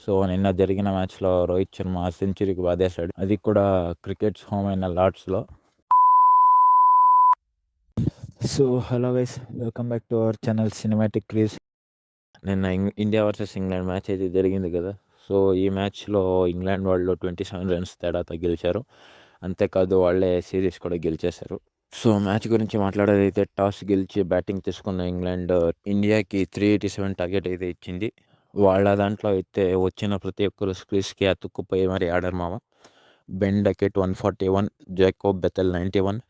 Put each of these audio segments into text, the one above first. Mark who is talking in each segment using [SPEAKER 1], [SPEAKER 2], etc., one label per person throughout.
[SPEAKER 1] So నిన్న జరిగిన మ్యాచ్లో రోహిత్ శర్మ సెంచరీకి బాధేశాడు, అది కూడా క్రికెట్స్ హోమ్ అయిన లార్డ్స్లో. So hello guys, welcome back to our channel cinematic crease. నిన్న ఇండియా వర్సెస్ ఇంగ్లాండ్ మ్యాచ్ అయితే జరిగింది కదా. సో ఈ మ్యాచ్లో ఇంగ్లాండ్ వాళ్ళు 27 రన్స్ తేడాతో గెలిచారు. అంతేకాదు వాళ్ళే సిరీస్ కూడా గెలిచేశారు. సో మ్యాచ్ గురించి మాట్లాడేదైతే, టాస్ గెలిచి బ్యాటింగ్ తీసుకున్న ఇంగ్లాండ్ ఇండియాకి 387 టార్గెట్ అయితే ఇచ్చింది. వాళ్ళ దాంట్లో అయితే వచ్చిన ప్రతి ఒక్కరు స్క్రీస్కి అతుక్కుపోయి మరి ఆడారు మామ. Ben Duckett 141, Jacob Bethell 91,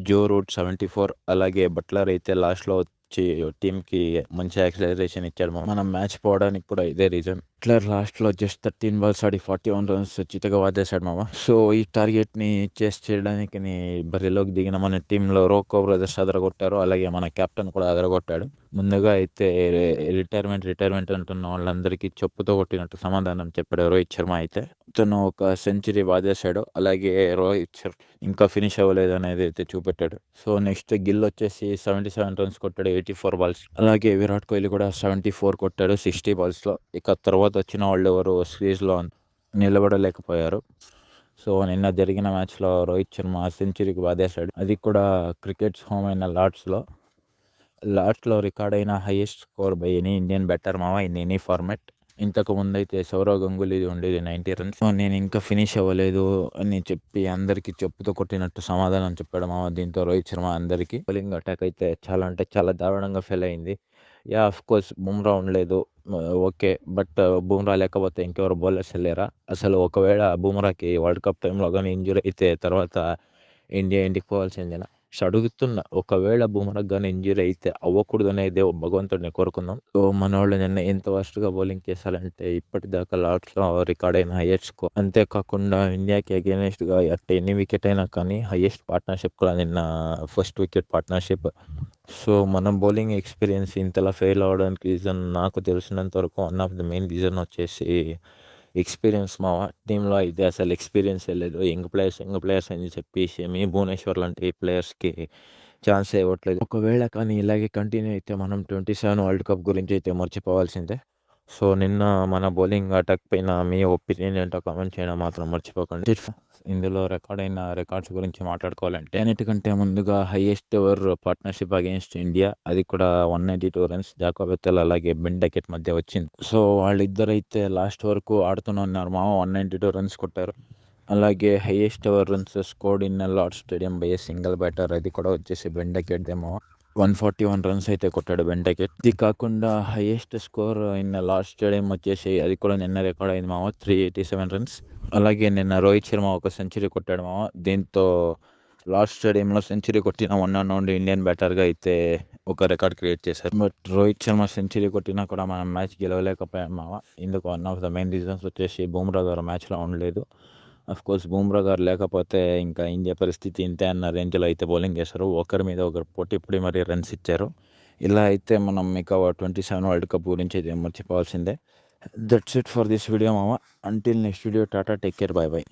[SPEAKER 1] Joe Root 74, అలాగే బట్లర్ అయితే లాస్ట్లో వచ్చి టీంకి మంచి యాక్సిలరేషన్ ఇచ్చాడు. మనం మ్యాచ్ పోవడానికి కూడా ఇదే రీజన్. బట్లర్ లాస్ట్లో జస్ట్ 13 బాల్స్ ఆడి 41 రన్స్ చితగా వాదేశాడు మామ. సో ఈ టార్గెట్ని చేస్ చేయడానికి బరిలోకి దిగిన మన టీంలో రోకో బ్రదర్స్ అదరగొట్టారు, అలాగే మన కెప్టెన్ కూడా అదరగొట్టాడు. ముందుగా అయితే రిటైర్మెంట్ అంటున్న వాళ్ళందరికీ చెప్పుతో కొట్టినట్టు సమాధానం చెప్పాడు రోహిత్ శర్మ. అయితే తను ఒక సెంచరీ బాధేశాడు, అలాగే రోహిత్ శర్మ ఇంకా ఫినిష్ అవ్వలేదు అనేది అయితే చూపెట్టాడు. సో నెక్స్ట్ గిల్ వచ్చేసి 77 రన్స్ కొట్టాడు 84 బాల్స్. అలాగే విరాట్ కోహ్లీ కూడా 74 కొట్టాడు 60 బాల్స్లో. ఇక తర్వాత వచ్చిన వాళ్ళు ఎవరు స్క్రీజ్లో నిలబడలేకపోయారు. సో నిన్న జరిగిన మ్యాచ్లో రోహిత్ శర్మ సెంచరీకి బాధేశాడు, అది కూడా క్రికెట్స్ హోమ్ అయిన లార్డ్స్లో రికార్డ్ అయిన highest score by any Indian batter మావా ఇన్ ఎనీ ఫార్మాట్. ఇంతకు ముందు అయితే సౌరవ్ గంగూలీ ఉండేది 90 రన్స్. నేను ఇంకా ఫినిష్ అవ్వలేదు అని చెప్పి అందరికీ చెప్పుతో కొట్టినట్టు సమాధానం చెప్పాడు మామ. దీంతో రోహిత్ శర్మ అందరికీ బౌలింగ్ అటాక్ అయితే చాలా దారుణంగా ఫెయిల్ అయింది. ఆఫ్ కోర్స్ బుమ్రా ఉండలేదు, ఓకే, బట్ బుమ్రా లేకపోతే ఇంకెవరు బౌలర్స్ వెళ్ళారా? అసలు ఒకవేళ బుమ్రాకి వరల్డ్ కప్ టైంలో కానీ ఇంజురీ అయితే తర్వాత ఇండియా ఇంటికి పోవాల్సిందేనా? అడుగుతున్నా, ఒకవేళ బుమ్రాకి కానీ ఇంజురీ అయితే అవ్వకూడదు అనేది భగవంతుడిని కోరుకుందాం. సో మన వాళ్ళు నిన్న ఎంత వర్స్ట్గా బౌలింగ్ చేశారంటే ఇప్పటిదాకా లార్డ్స్లో రికార్డ్ అయిన హైయెస్ట్ స్కోర్. అంతేకాకుండా ఇండియాకి అగేనెస్ట్గా ఎన్ని వికెట్ అయినా కానీ హైయెస్ట్ పార్ట్నర్షిప్ కూడా నిన్న ఫస్ట్ వికెట్ పార్ట్నర్షిప్. సో మన బౌలింగ్ ఎక్స్పీరియన్స్ ఇంతలా ఫెయిల్ అవ్వడానికి రీజన్ నాకు తెలిసినంత వరకు one of the main reason వచ్చేసి ఎక్స్పీరియన్స్ మావా. టీంలో అయితే అసలు ఎక్స్పీరియన్స్ లేదు. యంగ్ ప్లేయర్స్ అని చెప్పి షమి, భువనేశ్వర్ లాంటి ప్లేయర్స్కి ఛాన్స్ ఇవ్వట్లేదు. ఒకవేళ కానీ ఇలాగే కంటిన్యూ అయితే మనం 27 వరల్డ్ కప్ గురించి అయితే మర్చిపోవాల్సిందే. సో నిన్న మన బౌలింగ్ అటాక్ పైన మీ ఒపీనియన్ ఏంటో కామెంట్ చేయడం మాత్రం మర్చిపోకండి. ఇందులో రికార్డ్స్ గురించి మాట్లాడుకోవాలంటే అన్నిటికంటే ముందుగా highest ever partnership against India, అది కూడా 192 రన్స్ జాకోబ్ బెథెల్ అలాగే బెన్ డకెట్ మధ్య వచ్చింది. సో వాళ్ళిద్దరైతే లాస్ట్ వరకు ఆడుతూనే ఉన్నారు మామ. 192 రన్స్ కొట్టారు. అలాగే highest ever runs scored in Lord's stadium by a single batter, అది కూడా వచ్చేసి బెన్ డకెట్ దేమో. 141 రన్స్ అయితే కొట్టాడు బెన్ డకెట్. ఇది కాకుండా highest score in Lord's stadium వచ్చేసి, అది కూడా నిన్న రికార్డ్ అయింది మామ, 387 రన్స్. అలాగే నిన్న రోహిత్ శర్మ ఒక సెంచరీ కొట్టాడు మామ. దీంతో లార్డ్స్ స్టేడియంలో సెంచరీ కొట్టిన వన్ అండ్ ఓన్లీ ఇండియన్ బ్యాటర్గా అయితే ఒక రికార్డ్ క్రియేట్ చేశారు. బట్ రోహిత్ శర్మ సెంచరీ కొట్టినా కూడా మనం మ్యాచ్ గెలవలేకపోయాం మామ. ఇందుకు one of the main reasons వచ్చేసి బుమ్రా గారు మ్యాచ్లో ఉండలేదు. కోర్స్ బుమ్రా గారు లేకపోతే ఇంకా ఇండియా పరిస్థితి ఇంతే అన్న రేంజ్లో అయితే బౌలింగ్ చేశారు. ఒకరి మీద ఒకరు పోటీ మరీ రన్స్ ఇచ్చారు. ఇలా అయితే మనం మీకు 27 వరల్డ్ కప్ గురించి అయితే మర్చిపోవాల్సిందే. That's it for this video మామ. Until next video, tata, take care, bye by.